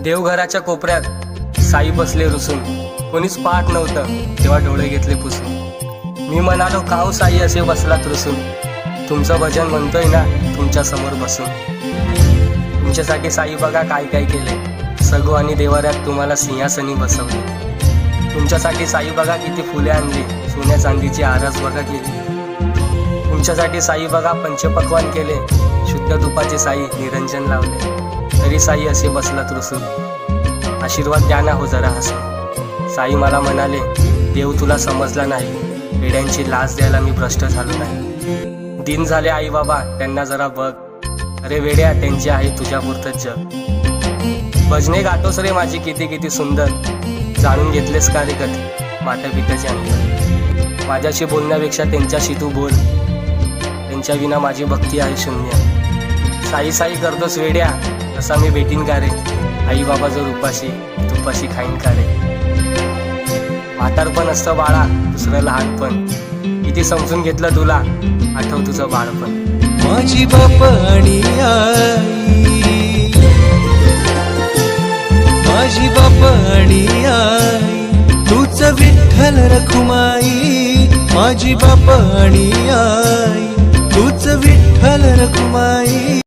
देवघराच्या कोपऱ्यात साई बसले रुसून, कोणीच पाहत नव्हतं तेव्हा डोळे घेतले पुसून। मी म्हणालो काऊ साई असे बसलात रुसून, तुमचं भजन म्हणतोय ना तुमच्या समोर बसून। तुमच्यासाठी साई बघा काय काय केले, सगू आणि देवाऱ्यात तुम्हाला सिंहासनी बसवले। तुमच्यासाठी साई बघा किती फुले आणली, सोन्या चांदीची आरस बघा केली। तुमच्यासाठी साई बघा पंचपक्वान केले, शुद्ध तुपाचे साई निरंजन लावले। तरी साई असे बसलात रुसून, आशीर्वाद द्या ना हो जरा हसून। साई मला म्हणाले देव तुला समजला नाही, वेड्यांची लाच द्यायला मी भ्रष्ट झालो नाही। दिन झाले आई बाबा त्यांना जरा बघ, अरे वेड्या त्यांचे आहे तुझ्या पुरतच जग। भजने गातोस रे माझी किती किती सुंदर, जाणून घेतलेस का रे कधी माता पित्याचे अंतर। माझ्याशी बोलण्यापेक्षा त्यांच्याशी तू बोल, त्यांच्या विना माझी भक्ती आहे शून्य। साई साई करतोस वेड्या तसा मी भेटीन का रे, आई बाबा जो उपाशी तुपाशी खाईन का रे। म्हातारपण असतं बाळा दुसरं लहानपण, किती समजून घेतलं तुला आठव तुझं बाळपण। माझी बाप आणि आई, माझी बाप आणि आई, तूच विठ्ठल रखुमाई। माझी बाप आणि आई, तूच विठ्ठल रखुमाई।